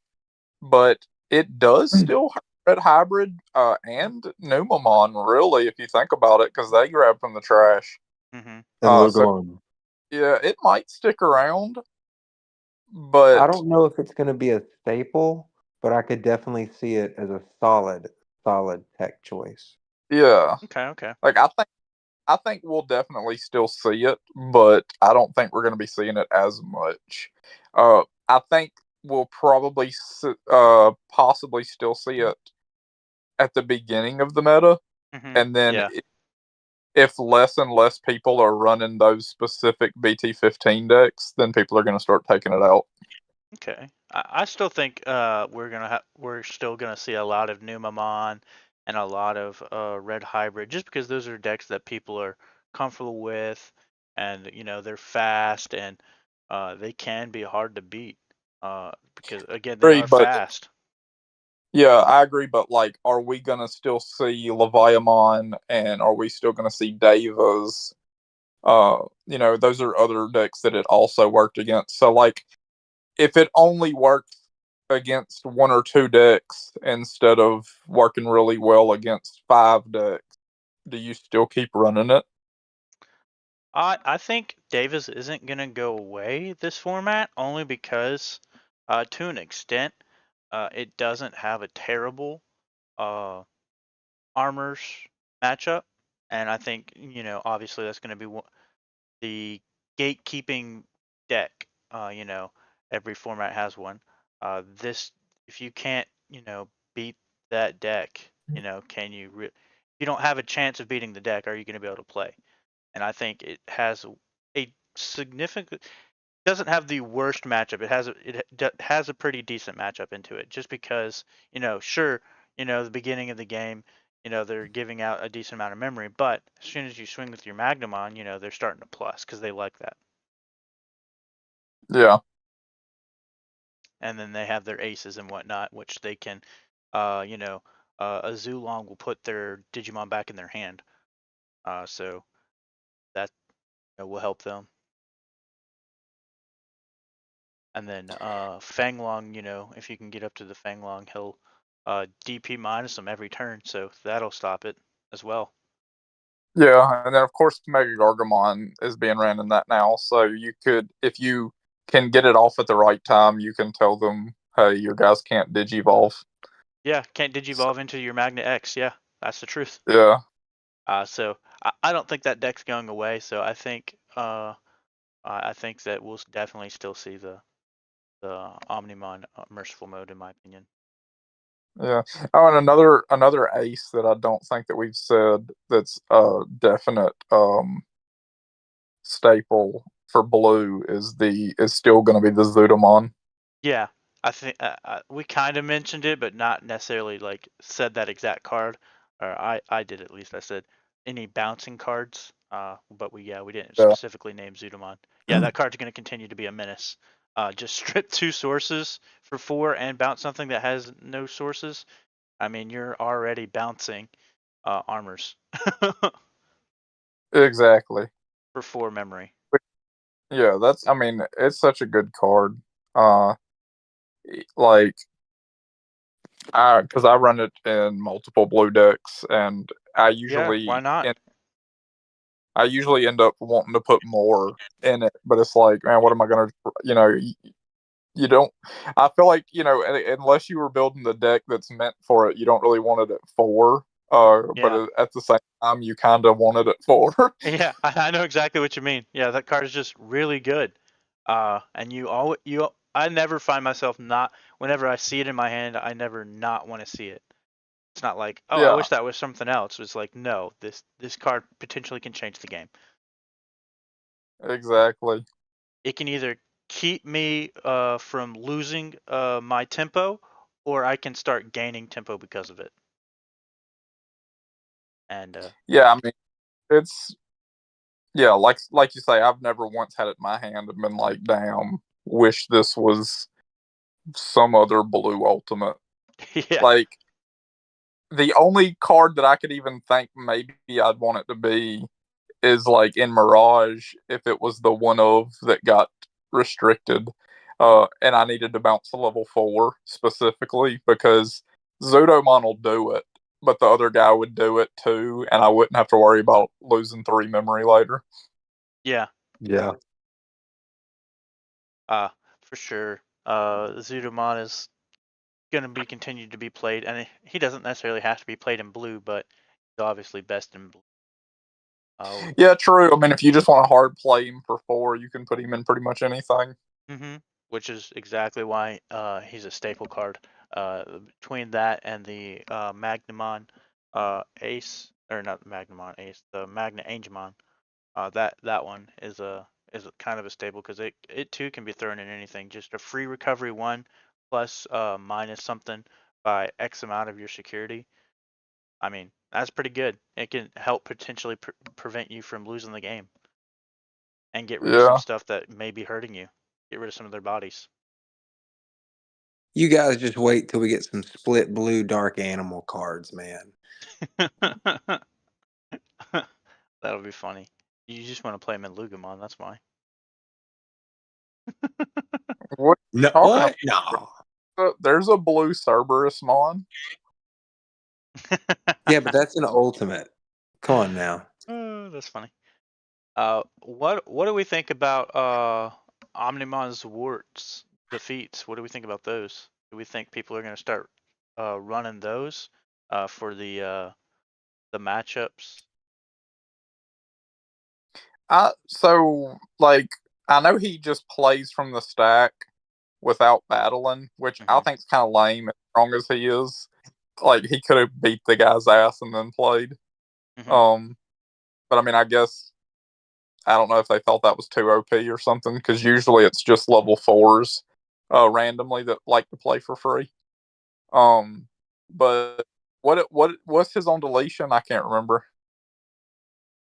but it does still hurt Red Hybrid and Numamon, really, if you think about it, because they grab from the trash. Mhm. And So Lugorn. yeah, it might stick around, I but don't know if it's going to be a staple, but I could definitely see it as a solid tech choice. yeah, Okay. Okay. like I think we'll definitely still see it, but I don't think we're going to be seeing it as much. I think we'll probably possibly still see it at the beginning of the meta, Mhm. and then Yeah. if less and less people are running those specific BT15 decks, then people are going to start taking it out. Okay. I still think we're still gonna see a lot of Numamon and a lot of Red Hybrid just because those are decks that people are comfortable with, and they're fast, and they can be hard to beat because again they are Agreed, but fast. yeah, I agree. But like, are we going to still see Leviamon, and are we still going to see Devas? Those are other decks that it also worked against. So like, if it only worked against 1 or 2 decks instead of working really well against 5 decks, do you still keep running it? I think Davis isn't gonna go away this format only because to an extent it doesn't have a terrible uh armors matchup, and I think obviously that's going to be the gatekeeping deck. Every format has one. This if you can't beat that deck, can you? If you don't have a chance of beating the deck, are you going to be able to play? And I think it has a significant doesn't have the worst matchup. It has a pretty decent matchup into it, just because sure, the beginning of the game, they're giving out a decent amount of memory, but as soon as you swing with your Magnum on, they're starting to plus because they like that, Yeah. and then they have their aces and whatnot, which they can, you know, a Zulong will put their Digimon back in their hand, so that will help them. And then Fanglong, if you can get up to the Fanglong, he'll DP minus them every turn, so that'll stop it. as well. Yeah, and then of course Mega Gargamon is being ran in that now, so you could, if you can get it off at the right time, you can tell them, hey, your guys can't digivolve. Yeah, can't So, digivolve into your Magna X. Yeah, that's the truth. yeah. So I don't think that deck's going away. So I think that we'll definitely still see the Omnimon Merciful Mode, in my opinion. Yeah. Oh, and another ace that I don't think that we've said that's a definite staple for blue is still going to be the Zudomon. Yeah, I think we kind of mentioned it, but not necessarily like said that exact card. Or I did at least. I said any bouncing cards. But we didn't Yeah. specifically name Zudomon. Yeah, that card's going to continue to be a menace. Just strip 2 sources for 4 and bounce something that has no sources. I mean, you're already bouncing armors Exactly. for 4 memory. Yeah, I mean, it's such a good card. Uh like because I run it in multiple blue decks, and Yeah, why not? I usually end up wanting to put more in it, but it's like, man, what am I gonna, you know, you don't. I feel like, unless you were building the deck that's meant for it, you don't really want it at 4. But Yeah. at the same time, you kind of want it at 4. Yeah, I know exactly what you mean. Yeah, that card is just really good. And I never find myself not, whenever I see it in my hand, I never not want to see it. It's not like, oh, I Yeah, wish that was something else. It's like, no, this card potentially can change the game. exactly. It can either keep me from losing my tempo, or I can start gaining tempo because of it. And Yeah, I mean, it's yeah, like you say, I've never once had it in my hand and been like, damn, wish this was some other blue ultimate. yeah, Like, the only card that I could even think maybe I'd want it to be is like in Mirage, if it was the one of that got restricted, and I needed to bounce to level 4 specifically, because Zudomon will do it, but the other guy would do it too, and I wouldn't have to worry about losing 3 memory later. yeah, Yeah. for sure. Zudomon is going to be continued to be played, and he doesn't necessarily have to be played in blue, but he's obviously best in blue. Yeah, true. I mean, if you just want to hard play him for 4, you can put him in pretty much anything. Which is exactly why he's a staple card. Between that and the Magnamon Ace, or not Magnamon Ace, the Magna Angemon, that one is kind of a staple because it too can be thrown in anything. Just a free recovery 1 plus minus something by X amount of your security. I mean, that's pretty good. It can help potentially prevent you from losing the game and get rid of some Yeah. stuff that may be hurting you. Get rid of some of their bodies. You guys just wait till we get some split blue dark animal cards, man. That'll be funny. You just want to play him in Lugamon, that's why. What are you No, talking what? No. about? There's a blue Cerberusmon. Yeah, but that's an ultimate. Come on now. Oh, that's funny. What do we think about Omnimon's warts defeats? What do we think about those? Do we think people are going to start running those for the matchups? So like, I know he just plays from the stack without battling, which I Mm-hmm. think is kind of lame. As strong as he is, like, he could have beat the guy's ass and then played. Mm-hmm. But I mean, I guess I don't know if they felt that was too OP or something, because usually it's just level 4s, randomly, that like to play for free. But what's his on deletion? I can't remember.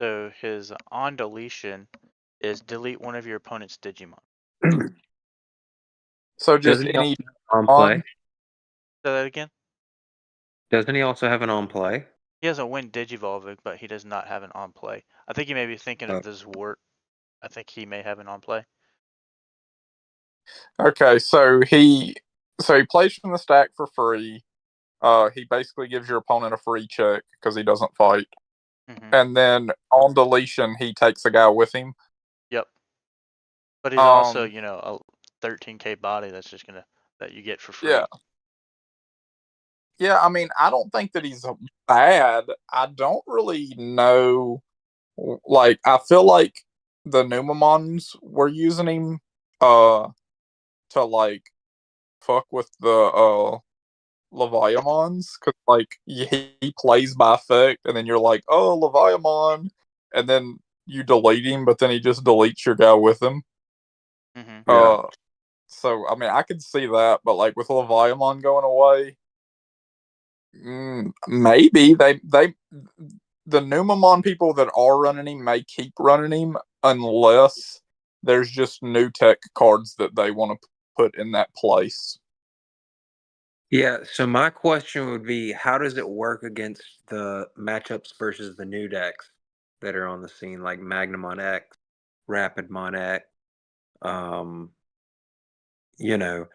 So his on deletion is delete one of your opponent's Digimon. So just Doesn't he any also have on on. play? Say that again. Doesn't he also have an on play? He has a win Digivolving, but he does not have an on play. I think you may be thinking of Oh. this wart. I think he may have an on play. Okay, so he plays from the stack for free. He basically gives your opponent a free check because he doesn't fight. Mm-hmm. and then on deletion he takes a guy with him. Yep. But he's also, Um, a 13K body that you get for free. yeah, yeah. I mean, I don't think that he's bad. I don't really know. Like, I feel like the Numamons were using him to like fuck with the Leviamons, because like he plays by effect, and then you're like, oh, Leviamon, and then you delete him, but then he just deletes your guy with him. Mm-hmm. Yeah. So I mean, I could see that, but like with Leviamon going away, maybe the Numamon people that are running him may keep running him unless there's just new tech cards that they want to put in that place. Yeah, so my question would be, how does it work against the matchups versus the new decks that are on the scene, like Magnamon X, Rapidmon X? Um, you know,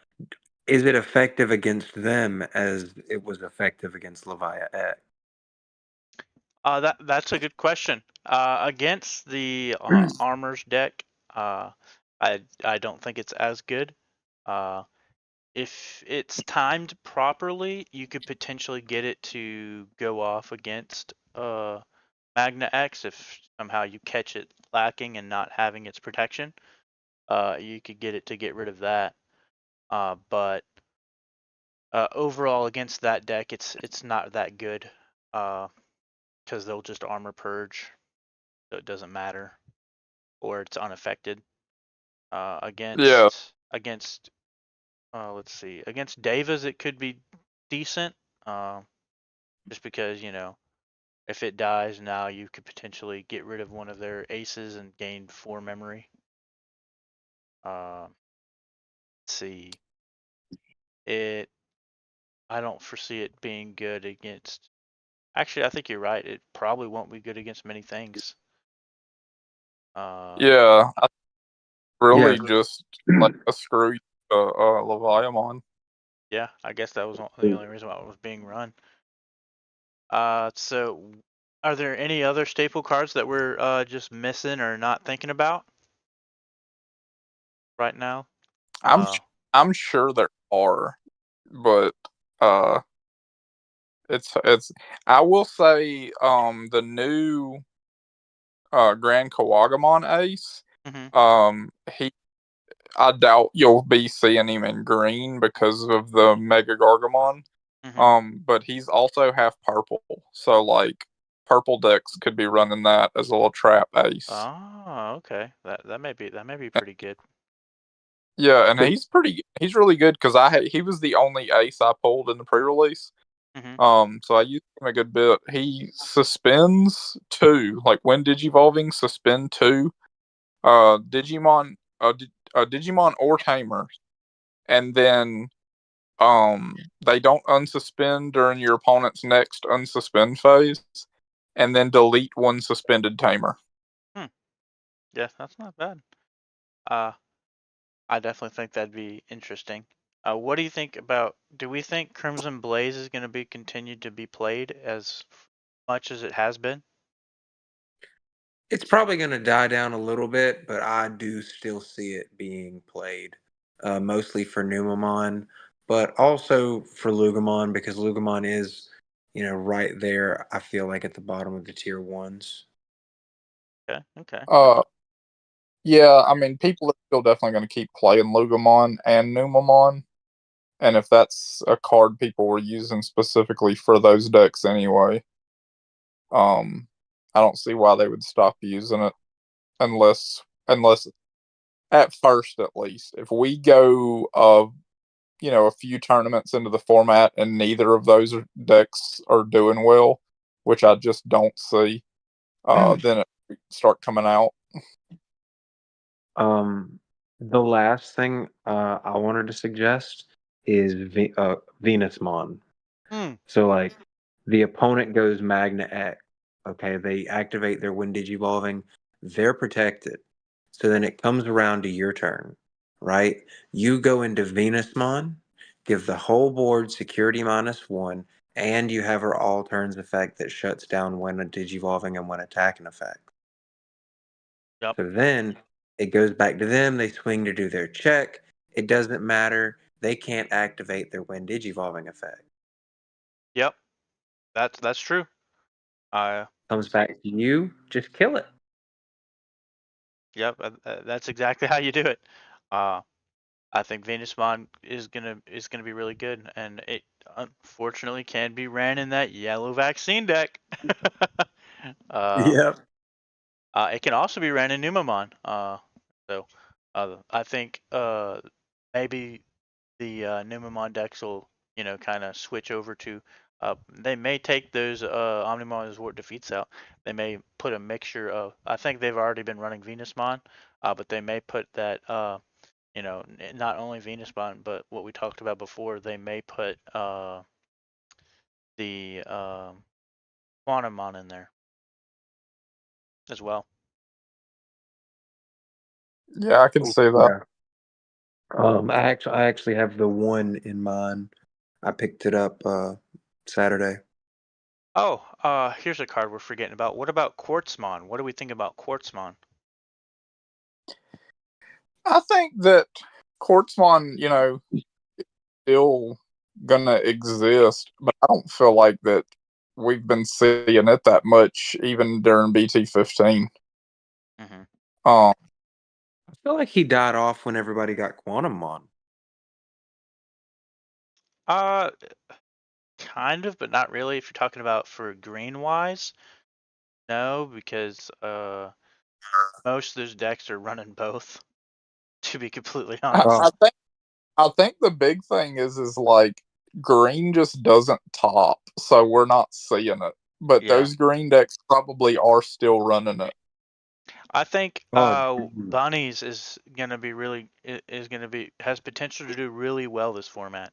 is it effective against them as it was effective against Levia X? That's a good question. Against the armors deck, I don't think it's as good. If it's timed properly, you could potentially get it to go off against Magna X if somehow you catch it lacking and not having its protection. You could get it to get rid of that. But overall against that deck, it's not that good. Because they'll just armor purge, so it doesn't matter, or it's unaffected. Yeah, Against let's see, against Davas it could be decent. Just because if it dies now, you could potentially get rid of one of their aces and gain 4 memory. Let's see, it. I don't foresee it being good against. Actually, I think you're right. It probably won't be good against many things. yeah. I Yeah. really just like a screw Leviamon. Yeah, I guess that was the only reason why it was being run. So are there any other staple cards that we're just missing or not thinking about right now? I'm I'm sure there are, but uh, it's. I will say the new Grand Kawagamon Ace. Mm-hmm. He I doubt you'll be seeing him in green because of the Mega Gargamon. Mm-hmm. But he's also half purple, so like purple decks could be running that as a little trap ace. Oh, okay. That may be pretty good. Yeah, and he's really good because he was the only ace I pulled in the pre-release. Mm-hmm. So I used him a good bit. He suspends 2, like when digivolving, suspend 2 Digimon, Digimon or Tamer, and then they don't unsuspend during your opponent's next unsuspend phase, and then delete one suspended Tamer. Yeah, that's not bad. Uh, I definitely think that'd be interesting. What do you think about? Do we think Crimson Blaze is going to be continued to be played as much as it has been? It's probably going to die down a little bit, but I do still see it being played, mostly for Numamon, but also for Lugamon because Lugamon is, right there. I feel like at the bottom of the tier ones. Okay. Okay. Uh, yeah, I mean, people are still definitely going to keep playing Lugamon and Numamon, and if that's a card people were using specifically for those decks anyway, um, I don't see why they would stop using it unless at first at least, if we go a few tournaments into the format and neither of those decks are doing well, which I just don't see, then it start coming out. The last thing I wanted to suggest is Venusmon. Hmm. So like the opponent goes Magna X. Okay, they activate their Wind Digivolving. They're protected. So then it comes around to your turn, right? You go into Venusmon, give the whole board security -1, and you have her all turns effect that shuts down when digivolving and when attacking effect. Yep. So then it goes back to them. They swing to do their check. It doesn't matter. They can't activate their when digivolving effect. Yep. That's true. Comes back to you. Just kill it. Yep. That's exactly how you do it. I think Venusmon is gonna be really good, and it unfortunately can be ran in that yellow vaccine deck. uh, Yep. it can also be ran in Numamon. So I think maybe the Numamon decks will kind of switch over to. They may take those Omnimon Resort defeats out. They may put a mixture of. I think they've already been running Venusmon, but they may put that. Not only Venusmon, but what we talked about before. They may put the Quantumon in there as well. Yeah, I can see that. Yeah. I actually have the one in mind. I picked it up Saturday. Oh, here's a card we're forgetting about. What about Quartzmon? What do we think about Quartzmon? I think that Quartzmon, still gonna exist, but I don't feel like that we've been seeing it that much, even during BT15. Mm-hmm. Um, I feel like he died off when everybody got Quantumon. Uh, kind of, but not really. If you're talking about for green wise, no, because most of those decks are running both. To be completely I, honest. I think I think the big thing is like green just doesn't top, so we're not seeing it. But Yeah. those green decks probably are still running it. I think Oh, Bunnies is gonna be really is gonna be has potential to do really well this format.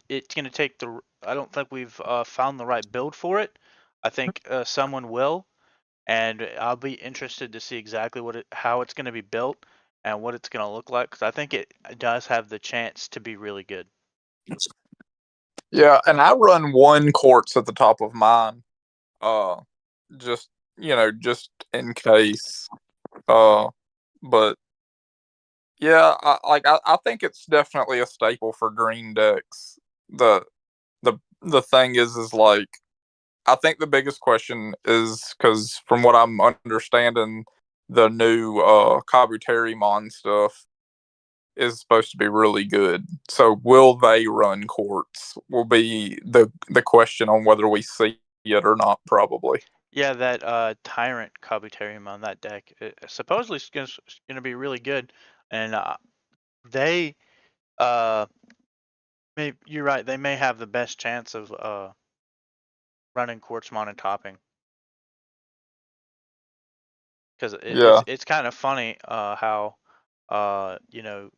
It's gonna take the. I don't think we've found the right build for it. I think someone will, and I'll be interested to see exactly how it's gonna be built and what it's gonna look like, because I think it does have the chance to be really good. Yeah, and I run one quartz at the top of mine. Uh, just just in case. Uh, but yeah, I think it's definitely a staple for green decks. The the thing is like I think the biggest question is because from what I'm understanding, the new Kabuterimon stuff is supposed to be really good. So will they run quartz? Will be the question on whether we see it or not. Probably. Yeah, that Tyrant Kabuterimon on that deck supposedly is gonna be really good, and they you're right. They may have the best chance of running Quartzmon and topping, because Yeah. it's kind of funny how the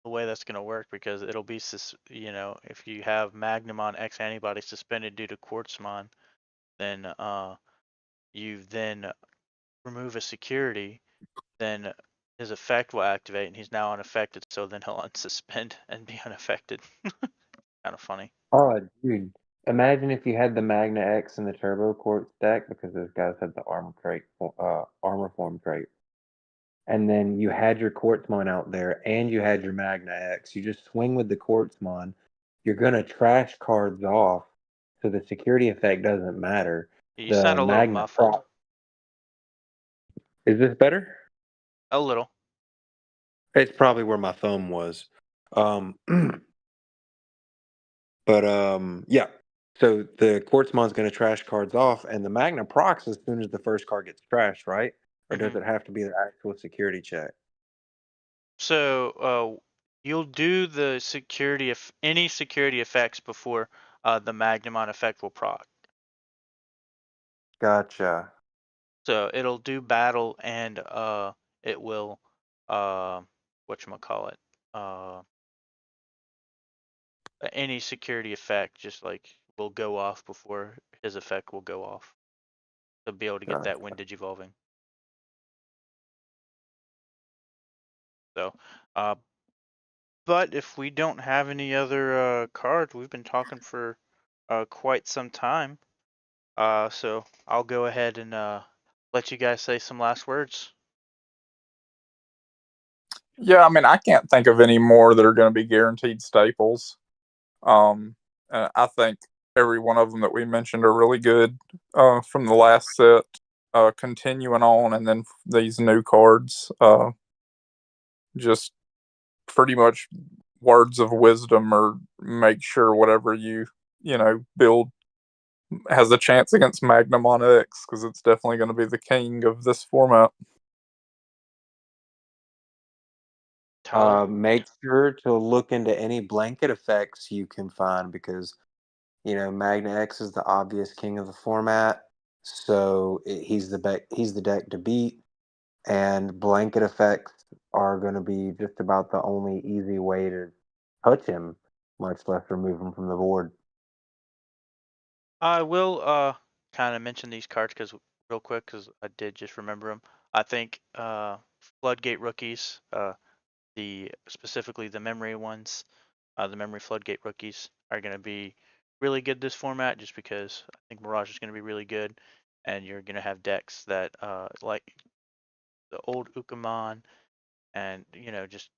way that's gonna work, because it'll be if you have Magnumon X antibody suspended due to Quartzmon, then you then remove a security, then his effect will activate and he's now unaffected, so then he'll unsuspend and be unaffected. Kind of funny. oh, dude. Imagine if you had the Magna X and the Turbo Quartz deck because those guys had the armor form trait. And then you had your Quartzmon out there and you had your Magna X. You just swing with the Quartzmon. You're gonna trash cards off, so the security effect doesn't matter. You The sound a little Magna muffled. Prop. Is this better? A little. It's probably where my thumb was. Um, but yeah. So the Quartzmon's going to trash cards off, and the Magna procs as soon as the first card gets trashed, right? Or Hmm. does it have to be the actual security check? So you'll do the security, if any security effects before the Magnumon effect will proc. Gotcha. So it'll do battle, and it will whatchamacallit, uh any security effect just like will go off before his effect will go off, to be able to get Gotcha. that when digivolving. So but if we don't have any other cards, we've been talking for quite some time. So I'll go ahead and let you guys say some last words. Yeah, I mean, I can't think of any more that are going to be guaranteed staples. I think every one of them that we mentioned are really good from the last set, continuing on, and then these new cards. Just pretty much words of wisdom, or make sure whatever you build has a chance against Magnum on X, because it's definitely going to be the king of this format. Tyler? Make sure to look into any blanket effects you can find because Magna X is the obvious king of the format, so he's the deck to beat, and blanket effects are going to be just about the only easy way to touch him, much less remove him from the board. I will kind of mention these cards real quick because I did just remember them. I think Floodgate rookies, specifically the memory ones, the memory Floodgate rookies are going to be really good this format just because I think Mirage is going to be really good, and you're going to have decks that like the old Ukamon and just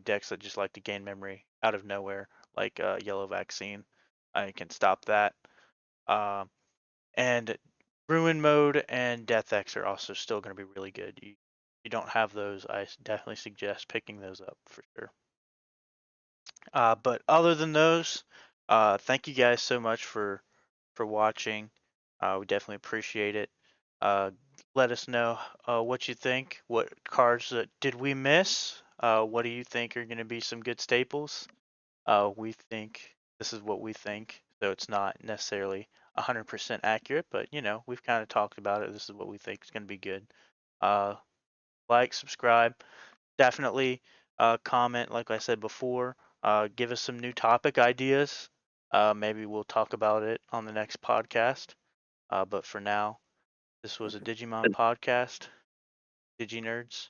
decks that just like to gain memory out of nowhere, like Yellow Vaccine. I can stop that. Um, and Ruin Mode and Death X are also still going to be really good. You don't have those, I definitely suggest picking those up for sure. But other than those, thank you guys so much for watching. We definitely appreciate it. Let us know what you think. What cards did we miss? What do you think are going to be some good staples? We think this is what we think, so it's not necessarily 100% accurate, but we've kind of talked about it. This is what we think is going to be good. Uh, like, subscribe, definitely comment, like I said before. Give us some new topic ideas. Maybe we'll talk about it on the next podcast. But for now, this was a Digimon podcast. DigiNerds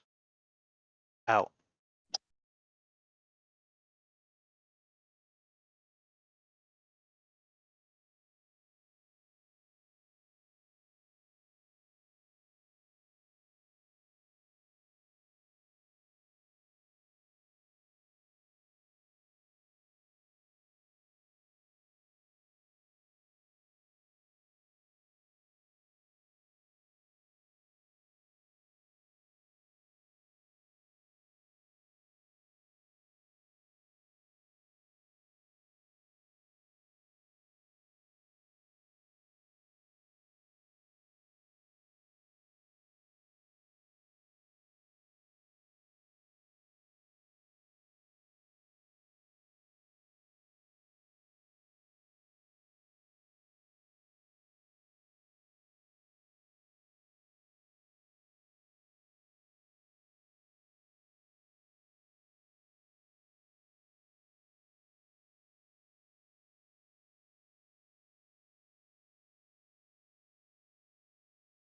out.